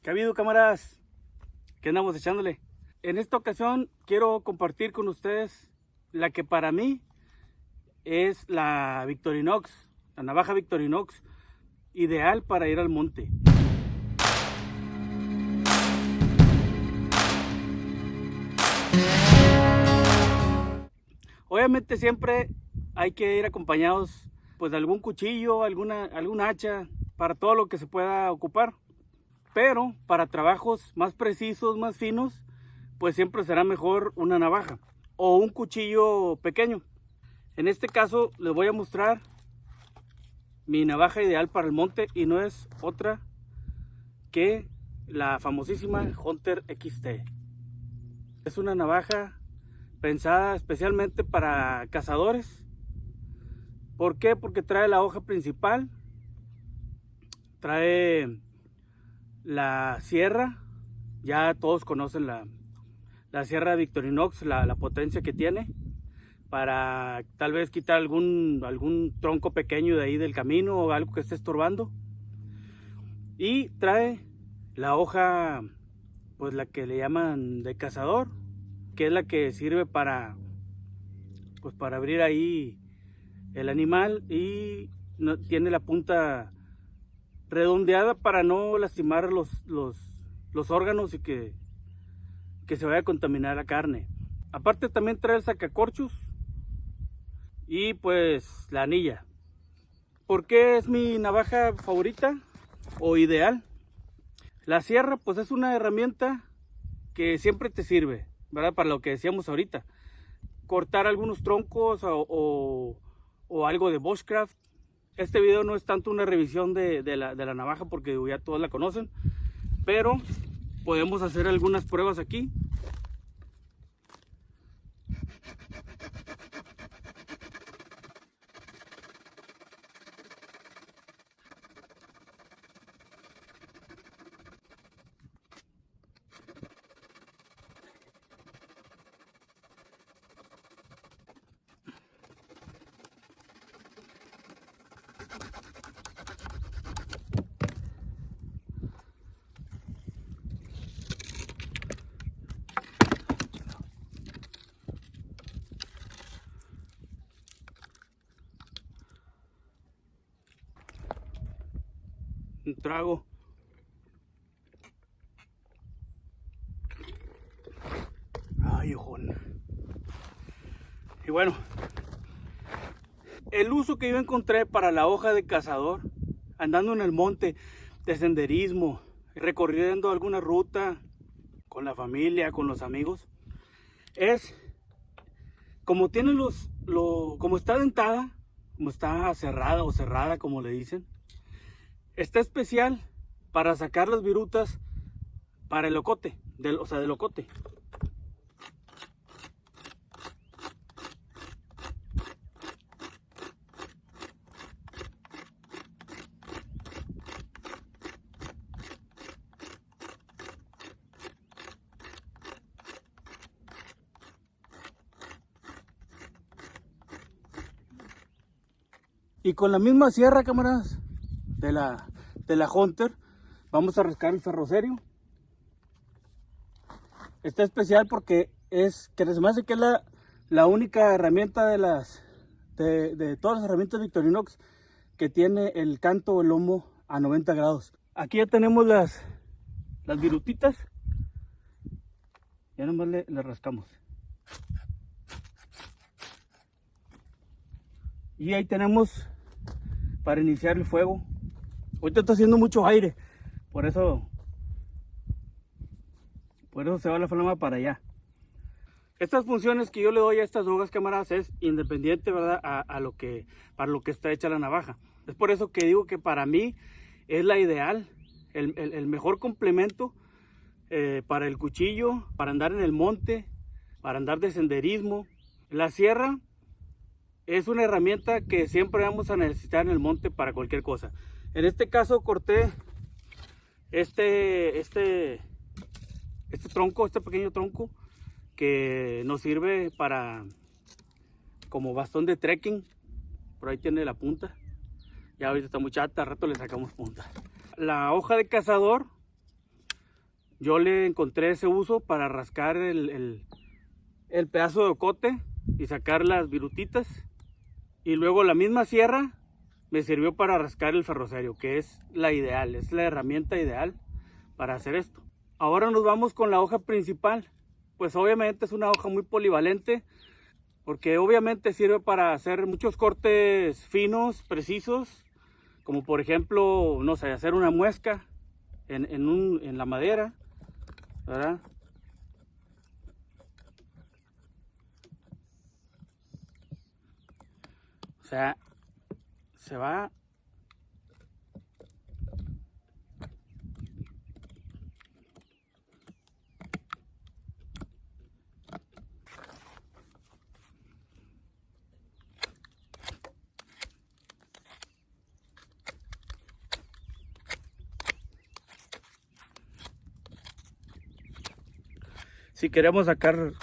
¿Qué ha habido, camaradas? ¿Qué andamos echándole? En esta ocasión quiero compartir con ustedes la que para mí es la Victorinox, la navaja Victorinox, ideal para ir al monte. Obviamente siempre hay que ir acompañados pues de algún cuchillo, alguna hacha, para todo lo que se pueda ocupar. Pero para trabajos más precisos, más finos, pues siempre será mejor una navaja o un cuchillo pequeño. En este caso les voy a mostrar mi navaja ideal para el monte y no es otra que la famosísima Hunter XT. Es una navaja pensada especialmente para cazadores. ¿Por qué? Porque trae la hoja principal, trae la sierra, ya todos conocen la sierra Victorinox, la potencia que tiene para tal vez quitar algún tronco pequeño de ahí del camino o algo que esté estorbando. Y trae la hoja, pues la que le llaman de cazador, que es la que sirve para abrir ahí el animal, y no, tiene la punta redondeada para no lastimar los órganos y que se vaya a contaminar la carne. Aparte también trae el sacacorchos y pues la anilla. ¿Por qué es mi navaja favorita o ideal? La sierra pues es una herramienta que siempre te sirve, ¿verdad? Para lo que decíamos ahorita, cortar algunos troncos o algo de bushcraft. Este video no es tanto una revisión de la navaja porque ya todos la conocen, pero podemos hacer algunas pruebas aquí. Un trago. Ay, ojón. Y bueno, el uso que yo encontré para la hoja de cazador, andando en el monte de senderismo, recorriendo alguna ruta con la familia, con los amigos, es como tiene como está dentada, como está cerrada o cerrada, como le dicen. Está especial para sacar las virutas para el ocote, del ocote. Y con la misma sierra, camaradas, de la Hunter, vamos a rascar el ferrocerio. Está especial porque se me hace que es la única herramienta de todas las herramientas Victorinox que tiene el canto o el lomo a 90 grados. Aquí ya tenemos las virutitas. Ya nomás le rascamos. Y ahí tenemos para iniciar el fuego. Ahorita está haciendo mucho aire, por eso se va la flama para allá. Estas funciones que yo le doy a estas hojas, camaradas, es independiente, ¿verdad? Para lo que está hecha la navaja. Es por eso que digo que para mí es la ideal, el mejor complemento para el cuchillo, para andar en el monte, para andar de senderismo. La sierra es una herramienta que siempre vamos a necesitar en el monte para cualquier cosa. En este caso corté este pequeño tronco que nos sirve como bastón de trekking. Por ahí tiene la punta. Ya ahorita está muy chata, al rato le sacamos punta. La hoja de cazador yo le encontré ese uso para rascar el pedazo de ocote y sacar las virutitas. Y luego la misma sierra me sirvió para rascar el ferrocerio, que es la ideal, es la herramienta ideal para hacer esto. Ahora nos vamos con la hoja principal. Pues obviamente es una hoja muy polivalente, porque obviamente sirve para hacer muchos cortes finos, precisos, como por ejemplo, no sé, hacer una muesca en la madera, ¿verdad? O sea, se va. Si queremos sacar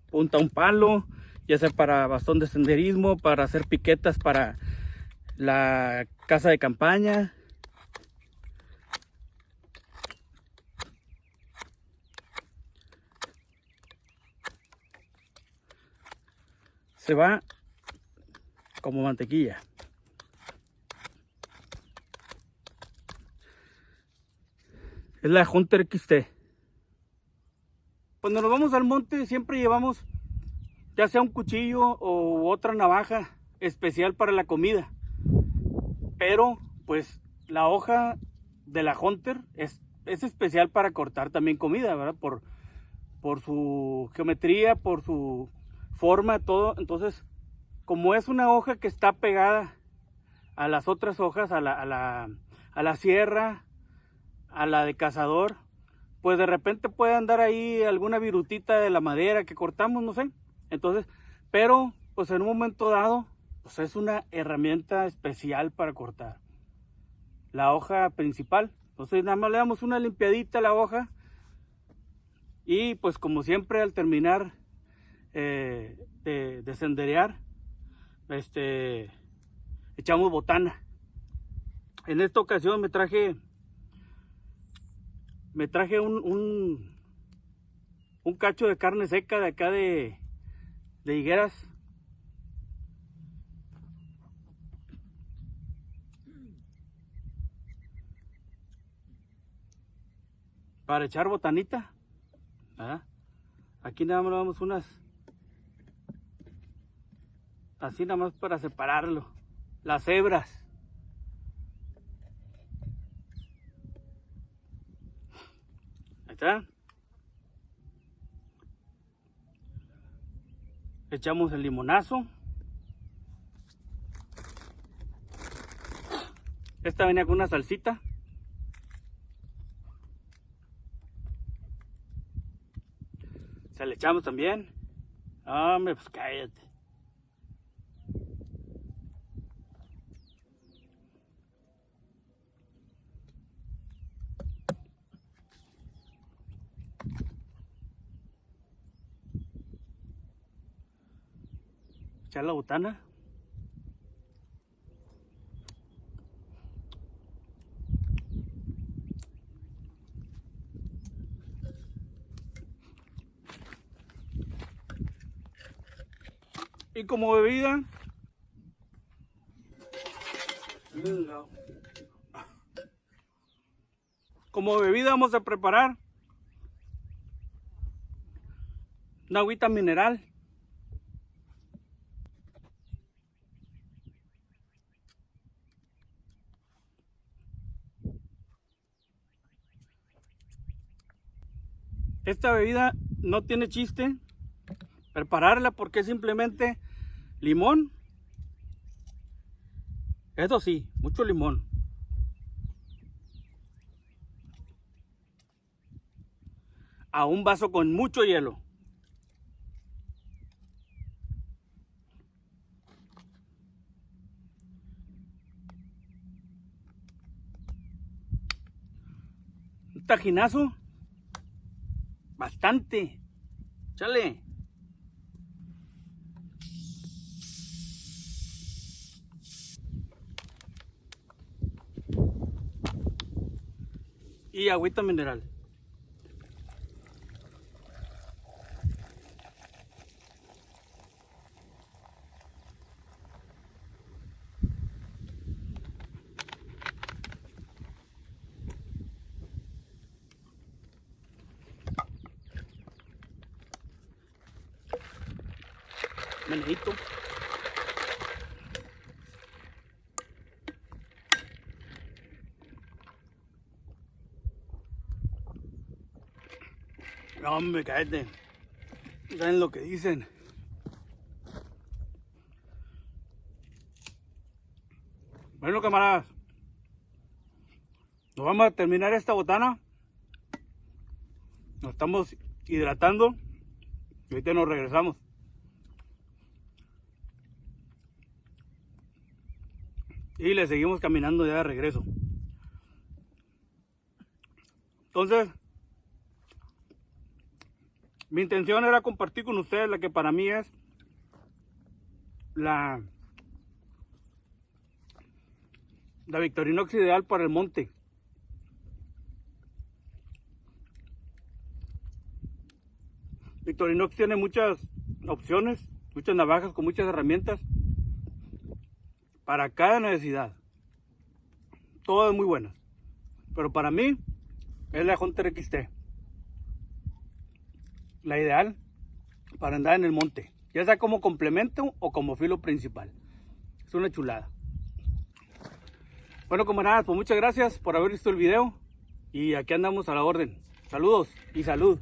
punta a un palo, ya sea para bastón de senderismo, para hacer piquetas para la casa de campaña. Se va como mantequilla. Es la Hunter XT. Cuando nos vamos al monte siempre llevamos ya sea un cuchillo o otra navaja especial para la comida. Pero pues la hoja de la Hunter es especial para cortar también comida, ¿verdad? Por su geometría, por su forma, todo. Entonces, como es una hoja que está pegada a las otras hojas, a la sierra, a la de cazador, pues de repente puede andar ahí alguna virutita de la madera que cortamos, no sé. Entonces, pero pues en un momento dado, pues es una herramienta especial para cortar la hoja principal. Entonces nada más le damos una limpiadita a la hoja y pues como siempre al terminar de senderear, echamos botana. En esta ocasión me traje un cacho de carne seca de acá de Higueras. Para echar botanita. ¿Verdad? Aquí nada más le damos unas. Así nada más para separarlo. Las hebras. Ahí está. Echamos el limonazo. Esta venía con una salsita. Se le echamos también. Hombre, pues cállate. Echar la botana. Y como bebida, vamos a preparar una agüita mineral. Esta bebida no tiene chiste prepararla porque es simplemente limón. Eso sí, mucho limón. A un vaso con mucho hielo. Un tajinazo. Bastante. Chale. y agüita mineral. Menedito. No, hombre, cállate. ¿Saben lo que dicen? Bueno, camaradas, nos vamos a terminar esta botana. Nos estamos hidratando y ahorita nos regresamos. Y le seguimos caminando ya de regreso. Entonces, mi intención era compartir con ustedes la que para mí es la Victorinox ideal para el monte. Victorinox tiene muchas opciones, muchas navajas con muchas herramientas para cada necesidad. Todas muy buenas. Pero para mí es la Hunter XT. La ideal para andar en el monte, ya sea como complemento o como filo principal. Es una chulada. Bueno, camaradas, pues muchas gracias por haber visto el video y aquí andamos a la orden. Saludos y salud.